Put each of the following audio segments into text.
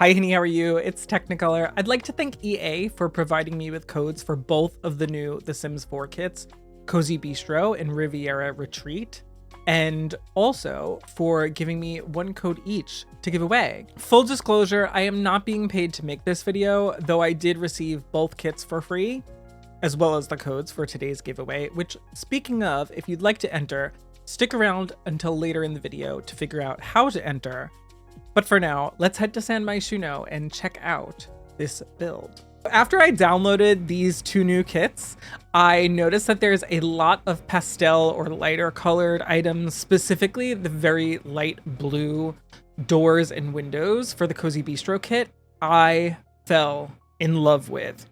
Hi Henny, how are you? It's Teknikolour. I'd like to thank EA for providing me with codes for both of the new The Sims 4 kits, Cozy Bistro and Riviera Retreat, and also for giving me one code each to give away. Full disclosure, I am not being paid to make this video, though I did receive both kits for free, as well as the codes for today's giveaway, which, speaking of, if you'd like to enter, stick around until later in the video to figure out how to enter. But for now, let's head to SanMyShuno and check out this build. After I downloaded these two new kits, I noticed that there's a lot of pastel or lighter colored items, specifically the very light blue doors and windows for the Cozy Bistro kit I fell in love with.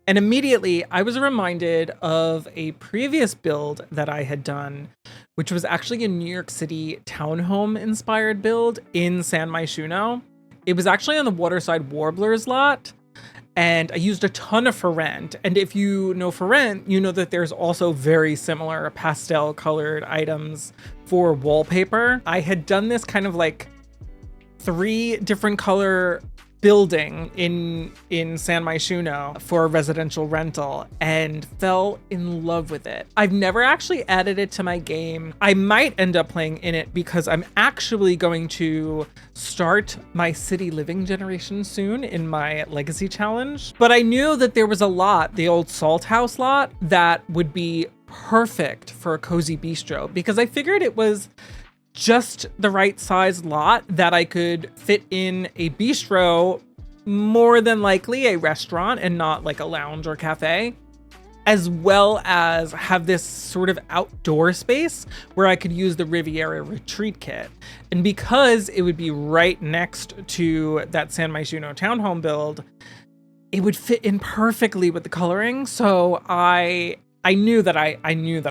And immediately I was reminded of a previous build that I had done, which was actually a New York City townhome inspired build in SanMyShuno. It was actually on the Waterside Warblers lot, and I used a ton of for rent. And if you know for rent, you know that there's also very similar pastel colored items for wallpaper. I had done this kind of like 3 different color building in SanMyShuno for a residential rental and fell in love with it. I've never actually added it to my game. I might end up playing in it because I'm actually going to start my city living generation soon in my legacy challenge. But I knew that there was a lot, the old Salt House lot, that would be perfect for a Cozy Bistro because I figured it was just the right size lot that I could fit in a bistro, more than likely a restaurant and not like a lounge or cafe, as well as have this sort of outdoor space where I could use the Riviera Retreat Kit. And because it would be right next to that SanMyShuno townhome build, it would fit in perfectly with the coloring. So I knew that I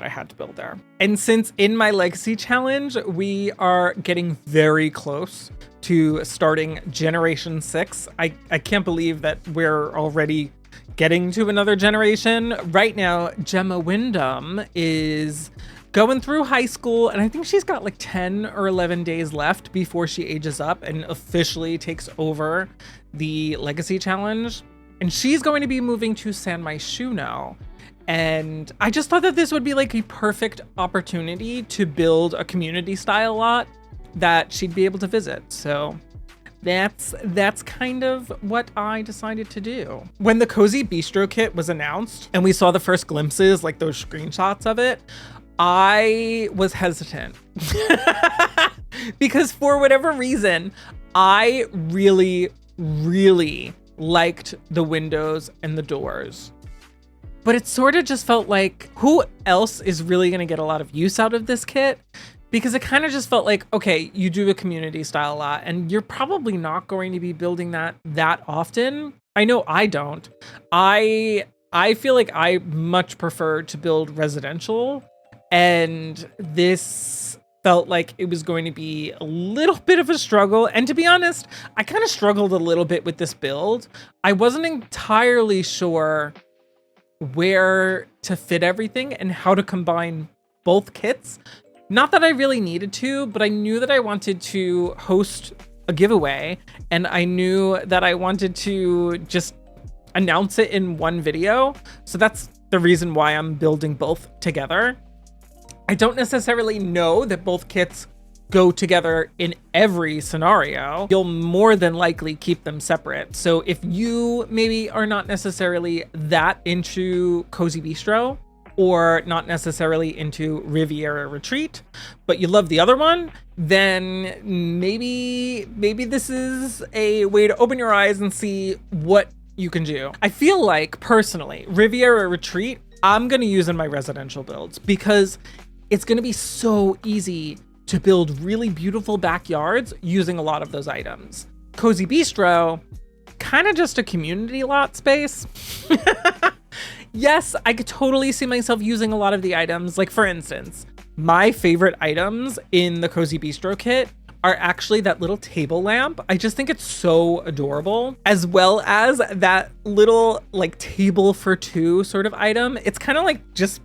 had to build there. And since in my legacy challenge, we are getting very close to starting generation 6. I can't believe that we're already getting to another generation. Right now, Gemma Wyndham is going through high school, and I think she's got like 10 or 11 days left before she ages up and officially takes over the legacy challenge. And she's going to be moving to SanMyShuno. And I just thought that this would be like a perfect opportunity to build a community style lot that she'd be able to visit. So that's kind of what I decided to do. When the Cozy Bistro kit was announced and we saw the first glimpses, like those screenshots of it, I was hesitant because for whatever reason, I really liked the windows and the doors. But it sort of just felt like, who else is really going to get a lot of use out of this kit? Because it kind of just felt like, okay, you do a community style lot and you're probably not going to be building that often. I know I don't. I feel like I much prefer to build residential, and this felt like it was going to be a little bit of a struggle. And to be honest, I kind of struggled a little bit with this build. I wasn't entirely sure where to fit everything and how to combine both kits. Not that I really needed to, but I knew that I wanted to host a giveaway, and I knew that I wanted to just announce it in one video. So that's the reason why I'm building both together. I don't necessarily know that both kits go together in every scenario. You'll more than likely keep them separate. So if you maybe are not necessarily that into Cozy Bistro or not necessarily into Riviera Retreat, but you love the other one, then maybe this is a way to open your eyes and see what you can do. I feel like personally, Riviera Retreat, I'm gonna use in my residential builds because it's gonna be so easy to build really beautiful backyards using a lot of those items. Cozy Bistro, kind of just a community lot space. Yes, I could totally see myself using a lot of the items. Like for instance, my favorite items in the Cozy Bistro kit are actually that little table lamp. I just think it's so adorable, as well as that little like table for 2 sort of item. It's kind of like just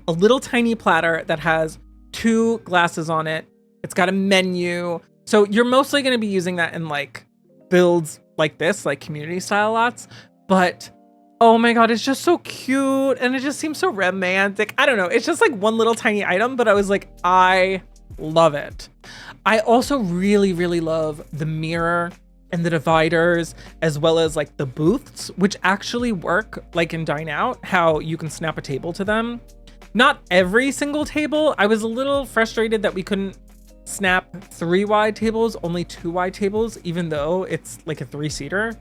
a little tiny platter that has 2 glasses on it. It's got a menu. So you're mostly going to be using that in like builds like this, like community style lots, but oh my God, it's just so cute. And it just seems so romantic. I don't know. It's just like one little tiny item, but I was like, I love it. I also really, really love the mirror and the dividers, as well as like the booths, which actually work like in Dine Out, how you can snap a table to them. Not every single table. I was a little frustrated that we couldn't snap 3 wide tables, only 2 wide tables, even though it's like a 3-seater.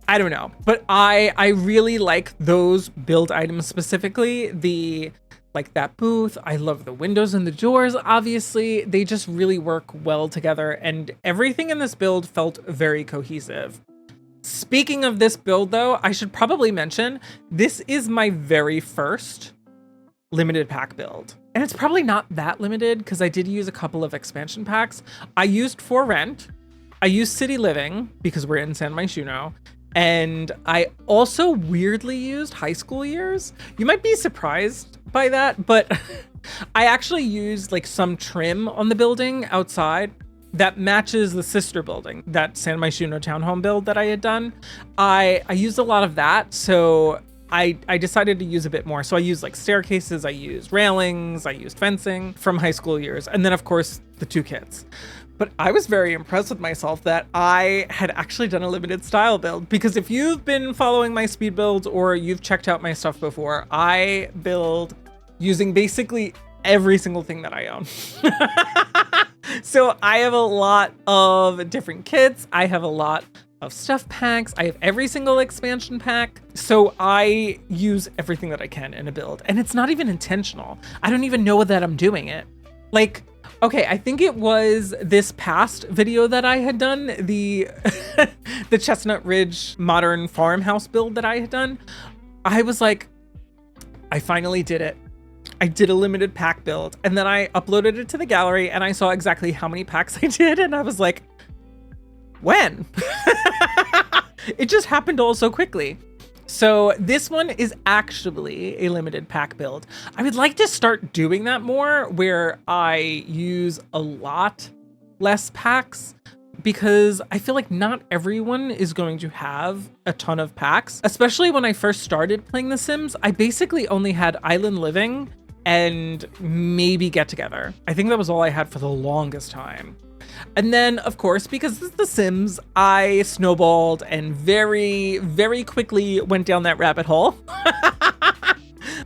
I don't know, but I really like those build items specifically. Like that booth, I love the windows and the doors, obviously. They just really work well together, and everything in this build felt very cohesive. Speaking of this build though, I should probably mention, this is my very first limited pack build. And it's probably not that limited because I did use a couple of expansion packs. I used For Rent, I used City Living because we're in San Myshuno, and I also weirdly used High School Years. You might be surprised by that, but I actually used like some trim on the building outside that matches the sister building, that San Myshuno townhome build that I had done. I used a lot of that, so I decided to use a bit more. So I used like staircases, I used railings, I used fencing from High School Years, and then of course the 2 kits. But I was very impressed with myself that I had actually done a limited style build, because if you've been following my speed builds or you've checked out my stuff before, I build using basically every single thing that I own. So I have a lot of different kits. I have a lot of stuff packs. I have every single expansion pack. So I use everything that I can in a build, and it's not even intentional. I don't even know that I'm doing it. Like, okay, I think it was this past video that I had done, the the Chestnut Ridge modern farmhouse build that I had done. I was like, I finally did it. I did a limited pack build, and then I uploaded it to the gallery and I saw exactly how many packs I did, and I was like, when? It just happened all so quickly. So this one is actually a limited pack build. I would like to start doing that more, where I use a lot less packs, because I feel like not everyone is going to have a ton of packs. Especially when I first started playing The Sims, I basically only had Island Living and maybe Get Together. I think that was all I had for the longest time. And then, of course, because it's The Sims, I snowballed and very, very quickly went down that rabbit hole.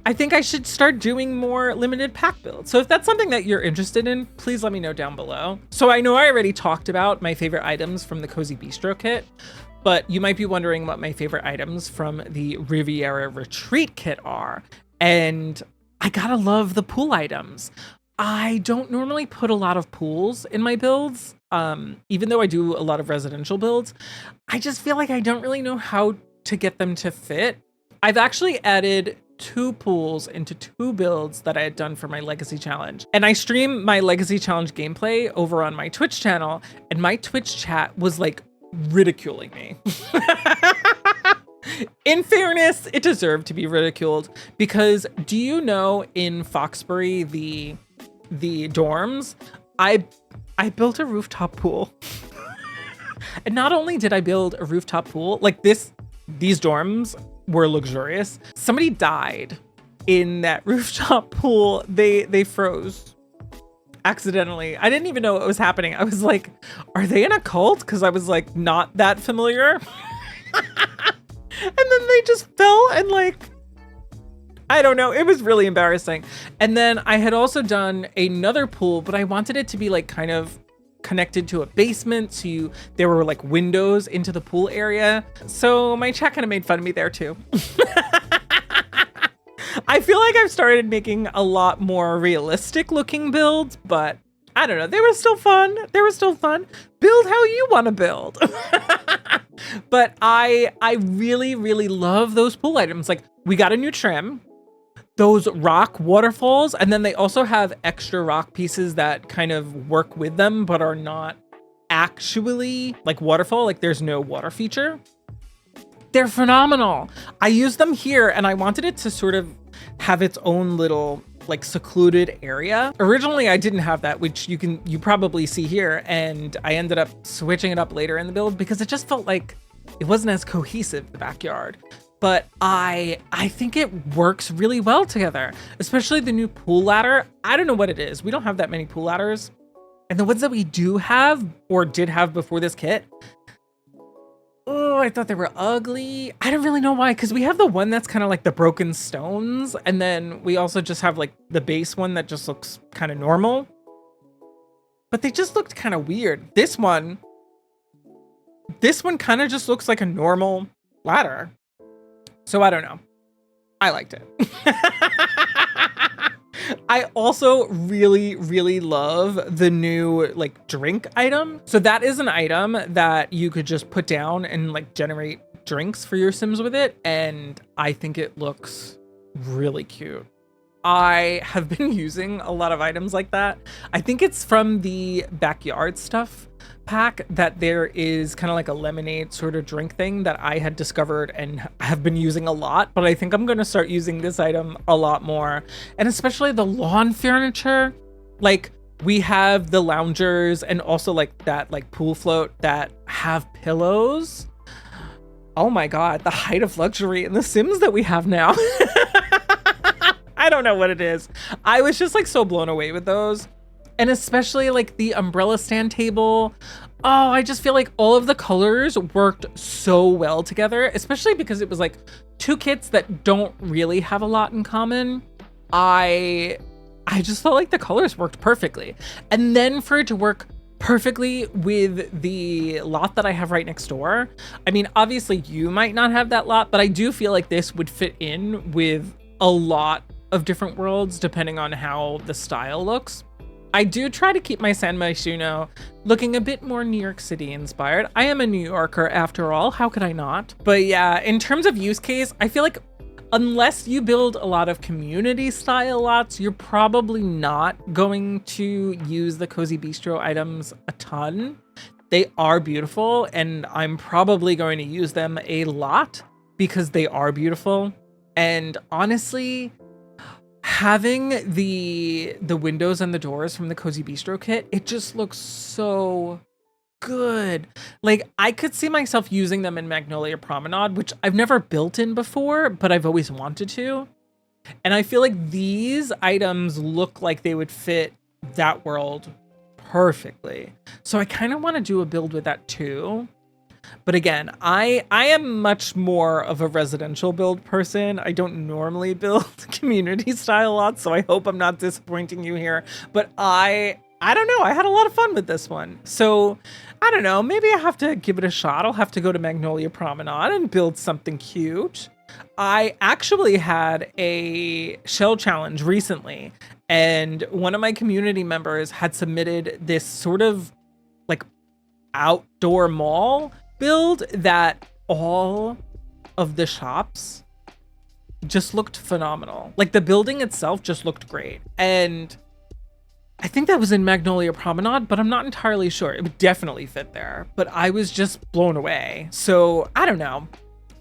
I think I should start doing more limited pack builds. So if that's something that you're interested in, please let me know down below. So I know I already talked about my favorite items from the Cozy Bistro kit, but you might be wondering what my favorite items from the Riviera Retreat Kit are. And I gotta love the pool items. I don't normally put a lot of pools in my builds, even though I do a lot of residential builds. I just feel like I don't really know how to get them to fit. I've actually added 2 pools into 2 builds that I had done for my Legacy Challenge. And I stream my Legacy Challenge gameplay over on my Twitch channel, and my Twitch chat was like ridiculing me. In fairness, it deserved to be ridiculed, because do you know in Foxbury, the dorms, I built a rooftop pool. And not only did I build a rooftop pool, like these dorms were luxurious. Somebody died in that rooftop pool. They froze accidentally. I didn't even know what was happening. I was like, are they in a cult? Because I was like not that familiar. And then they just fell, and like, I don't know. It was really embarrassing. And then I had also done another pool, but I wanted it to be like kind of connected to a basement. So there were like windows into the pool area. So my chat kind of made fun of me there too. I feel like I've started making a lot more realistic looking builds, but I don't know. They were still fun. They were still fun. Build how you want to build. But I really, really love those pool items. Like, we got a new trim, those rock waterfalls, and then they also have extra rock pieces that kind of work with them, but are not actually like waterfall. Like, there's no water feature. They're phenomenal. I use them here, and I wanted it to sort of have its own little like secluded area. Originally, I didn't have that, which you probably see here, and I ended up switching it up later in the build because it just felt like it wasn't as cohesive, the backyard. But I think it works really well together, especially the new pool ladder. I don't know what it is. We don't have that many pool ladders. And the ones that we do have or did have before this kit, oh, I thought they were ugly. I don't really know why, because we have the one that's kind of like the broken stones. And then we also just have like the base one that just looks kind of normal. But they just looked kind of weird. This one kind of just looks like a normal ladder. So I don't know. I liked it. I also really, really love the new like drink item. So that is an item that you could just put down and like generate drinks for your Sims with it. And I think it looks really cute. I have been using a lot of items like that. I think it's from the backyard stuff pack that there is kind of like a lemonade sort of drink thing that I had discovered and have been using a lot, but I think I'm going to start using this item a lot more. And especially the lawn furniture. Like we have the loungers and also like that like pool float that have pillows. Oh my God, the height of luxury in the Sims that we have now. I don't know what it is. I was just like so blown away with those. And especially like the umbrella stand table. Oh, I just feel like all of the colors worked so well together, especially because it was like two kits that don't really have a lot in common. I just felt like the colors worked perfectly. And then for it to work perfectly with the lot that I have right next door. I mean, obviously you might not have that lot, but I do feel like this would fit in with a lot of different worlds depending on how the style looks. I do try to keep my San Myshuno looking a bit more New York City inspired. I am a New Yorker after all, how could I not? But yeah, in terms of use case, I feel like unless you build a lot of community style lots, you're probably not going to use the Cozy Bistro items a ton. They are beautiful and I'm probably going to use them a lot because they are beautiful. And honestly, having the windows and the doors from the Cozy Bistro kit, it just looks so good. Like I could see myself using them in Magnolia Promenade, which I've never built in before, but I've always wanted to. And I feel like these items look like they would fit that world perfectly. So I kind of want to do a build with that too. But again, I am much more of a residential build person. I don't normally build community style lots, so I hope I'm not disappointing you here. But I don't know, I had a lot of fun with this one. So I don't know, maybe I have to give it a shot. I'll have to go to Magnolia Promenade and build something cute. I actually had a shell challenge recently, and one of my community members had submitted this sort of like outdoor mall build that all of the shops just looked phenomenal. Like the building itself just looked great. And I think that was in Magnolia Promenade, but I'm not entirely sure. It would definitely fit there, but I was just blown away. So I don't know.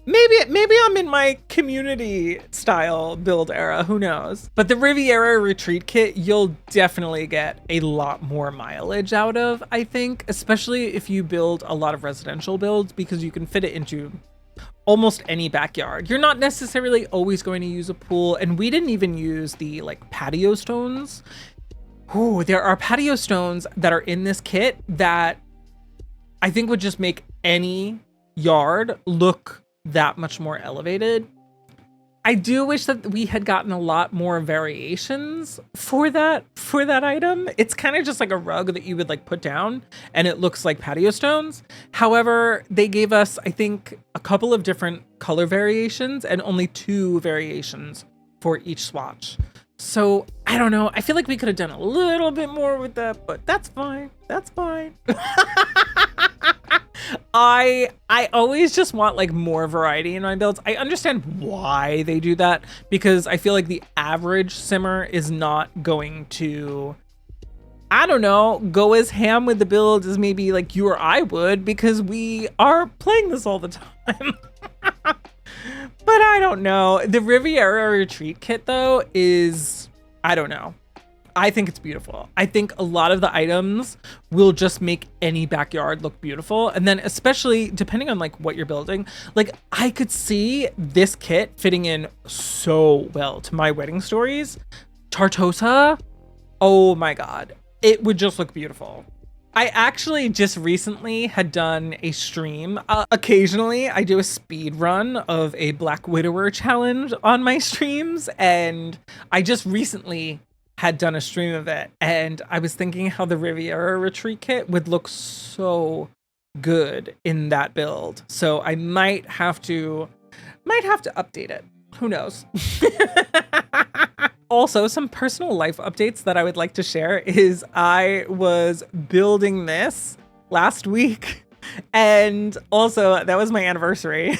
Maybe I'm in my community style build era, who knows? But the Riviera Retreat Kit, you'll definitely get a lot more mileage out of, I think, especially if you build a lot of residential builds because you can fit it into almost any backyard. You're not necessarily always going to use a pool, and we didn't even use the like patio stones. Ooh, there are patio stones that are in this kit that I think would just make any yard look that much more elevated. I do wish that we had gotten a lot more variations for that item. It's kind of just like a rug that you would like put down and it looks like patio stones. However, they gave us, I think, a couple of different color variations and only 2 variations for each swatch. So I don't know. I feel like we could have done a little bit more with that, but that's fine. That's fine. I always just want like more variety in my builds. I understand why they do that because I feel like the average simmer is not going to, I don't know, go as ham with the build as maybe like you or I would because we are playing this all the time. But I don't know. The Riviera Retreat Kit though is I don't know. I think it's beautiful. I think a lot of the items will just make any backyard look beautiful. And then especially depending on like what you're building, like I could see this kit fitting in so well to my wedding stories. Tartosa, oh my God, it would just look beautiful. I actually just recently had done a stream. Occasionally I do a speed run of a Black Widower challenge on my streams. And I just recently had done a stream of it. And I was thinking how the Riviera Retreat Kit would look so good in that build. So I might have to update it. Who knows? Also, some personal life updates that I would like to share is I was building this last week, and also that was my anniversary.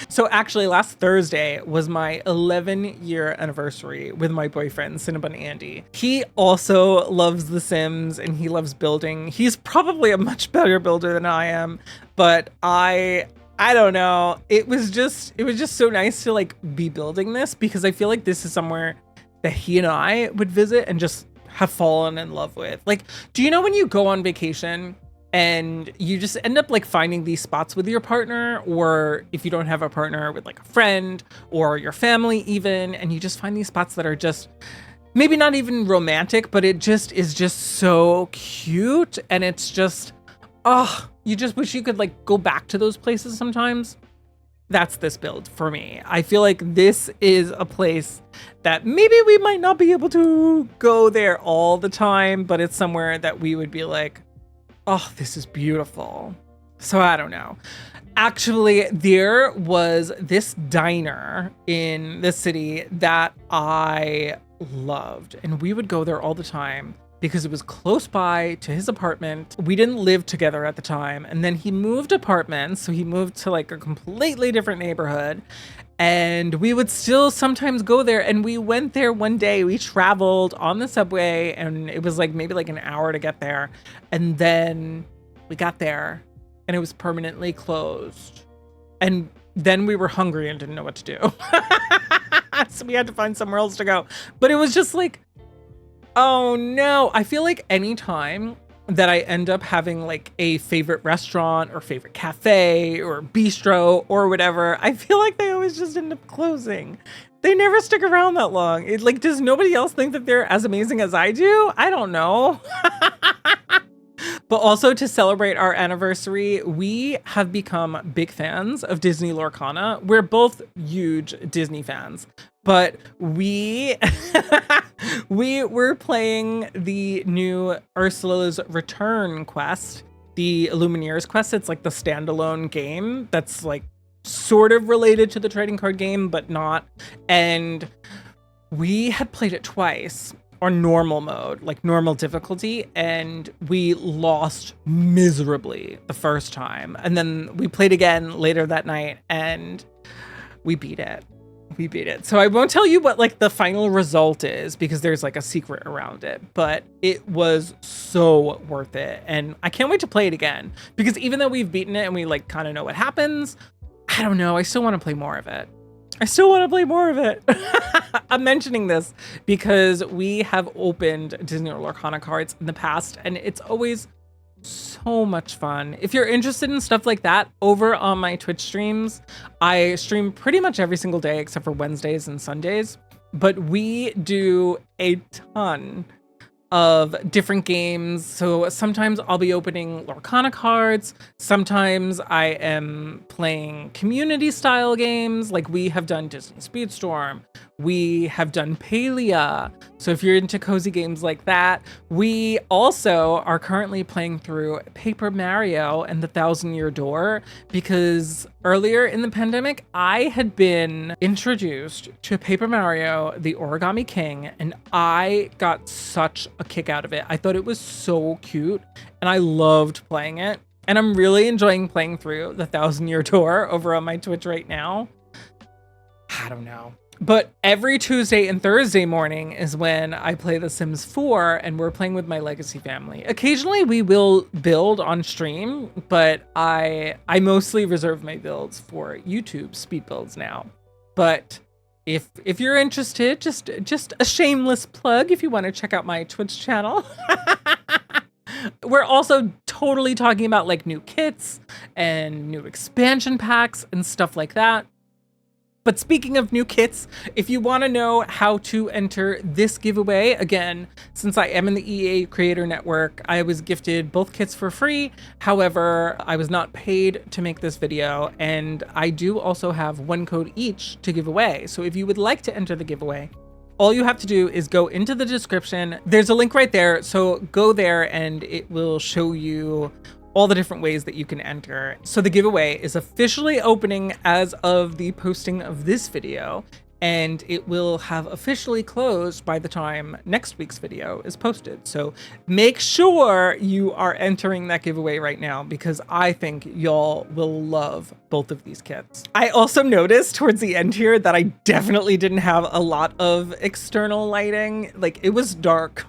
So actually last Thursday was my 11-year anniversary with my boyfriend, Cinnabon Andy. He also loves The Sims and he loves building. He's probably a much better builder than I am, but I don't know. It was just so nice to like be building this, because I feel like this is somewhere that he and I would visit and just have fallen in love with. Like, do you know when you go on vacation and you just end up like finding these spots with your partner, or if you don't have a partner, with like a friend or your family even, and you just find these spots that are just maybe not even romantic, but it just is just so cute. And it's just, oh, you just wish you could like go back to those places sometimes. That's this build for me. I feel like this is a place that maybe we might not be able to go there all the time, but it's somewhere that we would be like, oh, this is beautiful. So I don't know. Actually, there was this diner in the city that I loved, and we would go there all the time because it was close by to his apartment. We didn't live together at the time, and then he moved apartments, so he moved to like a completely different neighborhood, and we would still sometimes go there. And we went there one day, we traveled on the subway, and it was like maybe like an hour to get there, and then we got there and it was permanently closed, and then we were hungry and didn't know what to do. So we had to find somewhere else to go. But it was just like, oh no. I feel like anytime that I end up having like a favorite restaurant or favorite cafe or bistro or whatever, I feel like they always just end up closing. They never stick around that long. It like, does nobody else think that they're as amazing as I do? I don't know. But also, to celebrate our anniversary, we have become big fans of Disney Lorcana. We're both huge Disney fans, but we were playing the new Ursula's Return quest, the Lumineers quest. It's like the standalone game that's like sort of related to the trading card game, but not. And we had played it twice on normal mode, like normal difficulty, and we lost miserably the first time. And then we played again later that night and we beat it. We beat it. So I won't tell you what like the final result is, because there's like a secret around it, but it was so worth it. And I can't wait to play it again, because even though we've beaten it and we like kind of know what happens, I don't know, I still want to play more of it. I'm mentioning this because we have opened Disney Lorcana cards in the past, and it's always so much fun. If you're interested in stuff like that, over on my Twitch streams, I stream pretty much every single day except for Wednesdays and Sundays, but we do a ton of different games. So sometimes I'll be opening Lorcana cards. Sometimes I am playing community style games. Like we have done Disney Speedstorm. We have done Palia. So if you're into cozy games like that, we also are currently playing through Paper Mario and the Thousand-Year Door, because earlier in the pandemic, I had been introduced to Paper Mario, the Origami King, and I got such a kick out of it. I thought it was so cute and I loved playing it. And I'm really enjoying playing through the Thousand-Year Door over on my Twitch right now. I don't know. But every Tuesday and Thursday morning is when I play The Sims 4, and we're playing with my legacy family. Occasionally we will build on stream, but I mostly reserve my builds for YouTube speed builds now. But if you're interested, just a shameless plug if you want to check out my Twitch channel. We're also totally talking about like new kits and new expansion packs and stuff like that. But speaking of new kits, if you want to know how to enter this giveaway, again, since I am in the EA Creator Network, I was gifted both kits for free. However, I was not paid to make this video, and I do also have one code each to give away. So if you would like to enter the giveaway, all you have to do is go into the description. There's a link right there. So go there and it will show you all the different ways that you can enter. So the giveaway is officially opening as of the posting of this video, and it will have officially closed by the time next week's video is posted. So make sure you are entering that giveaway right now, because I think y'all will love both of these kits. I also noticed towards the end here that I definitely didn't have a lot of external lighting. Like, it was dark.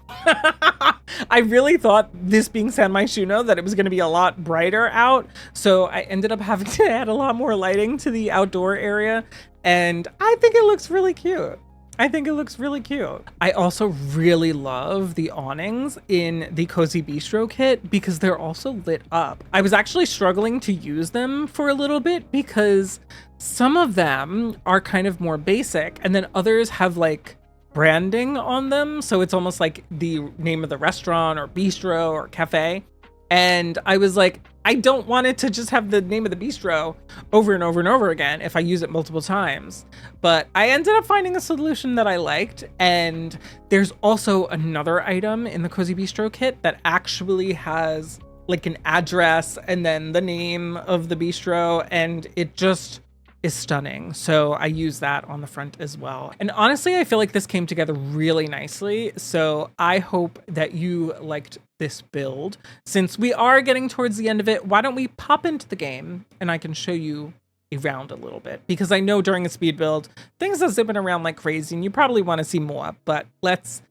I really thought, this being San Myshuno, that it was going to be a lot brighter out. So I ended up having to add a lot more lighting to the outdoor area. And I think it looks really cute. I think it looks really cute. I also really love the awnings in the Cozy Bistro kit because they're also lit up. I was actually struggling to use them for a little bit because some of them are kind of more basic, and then others have like branding on them. So it's almost like the name of the restaurant or bistro or cafe. And I was like, I don't want it to just have the name of the bistro over and over and over again if I use it multiple times. But I ended up finding a solution that I liked. And there's also another item in the Cozy Bistro kit that actually has like an address and then the name of the bistro, and it just is stunning. So I use that on the front as well. And honestly, I feel like this came together really nicely. So I hope that you liked this build. Since we are getting towards the end of it, why don't we pop into the game and I can show you around a little bit, because I know during a speed build, things are zipping around like crazy and you probably want to see more, but let's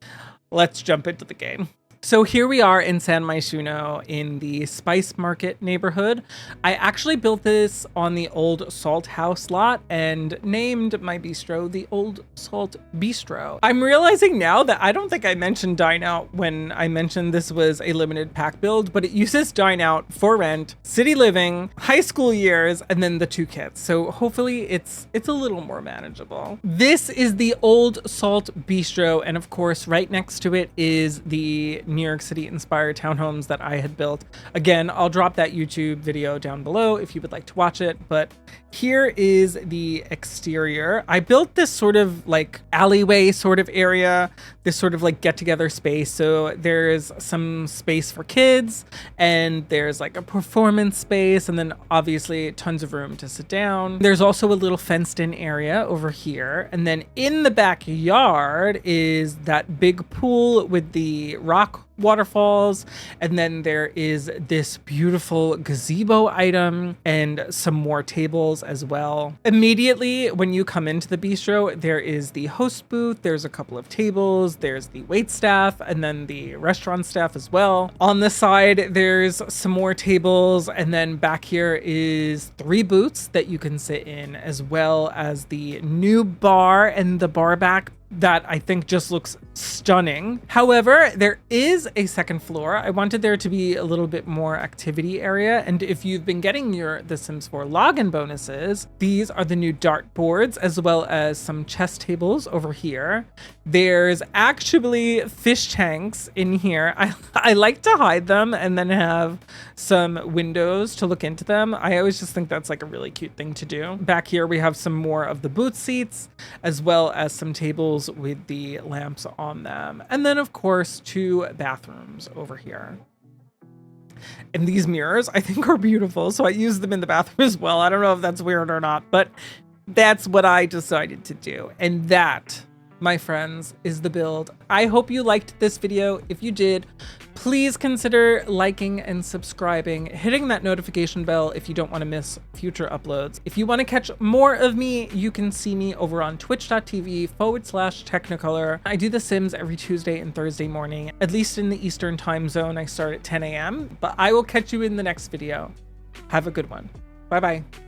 jump into the game. So here we are in San Myshuno in the Spice Market neighborhood. I actually built this on the Old Salt House lot and named my bistro the Old Salt Bistro. I'm realizing now that I don't think I mentioned Dine Out when I mentioned this was a limited pack build, but it uses Dine Out, For Rent, City Living, High School Years, and then the 2 kits. So hopefully it's a little more manageable. This is the Old Salt Bistro, and of course right next to it is the New York City inspired townhomes that I had built. Again, I'll drop that YouTube video down below if you would like to watch it, but here is the exterior. I built this sort of like alleyway sort of area, this sort of like get together space. So there's some space for kids and there's like a performance space, and then obviously tons of room to sit down. There's also a little fenced in area over here. And then in the backyard is that big pool with the rock waterfalls, and then there is this beautiful gazebo item and some more tables as well. Immediately when you come into the bistro, there is the host booth, there's a couple of tables, there's the wait staff, and then the restaurant staff as well. On the side there's some more tables, and then back here is 3 booths that you can sit in, as well as the new bar and the bar back that I think just looks stunning. However, there is a second floor. I wanted there to be a little bit more activity area, and if you've been getting your The Sims 4 login bonuses, these are the new dart boards, as well as some chess tables over here. There's actually fish tanks in here. I like to hide them and then have some windows to look into them. I always just think that's like a really cute thing to do. Back here we have some more of the booth seats, as well as some tables with the lamps on them. And then of course 2 bathrooms over here. And these mirrors I think are beautiful, so I use them in the bathroom as well. I don't know if that's weird or not, but that's what I decided to do. And that, my friends, is the build. I hope you liked this video. If you did, please consider liking and subscribing, hitting that notification bell if you don't want to miss future uploads. If you want to catch more of me, you can see me over on twitch.tv/Teknikolour. I do The Sims every Tuesday and Thursday morning, at least in the Eastern time zone. I start at 10 a.m., but I will catch you in the next video. Have a good one. Bye-bye.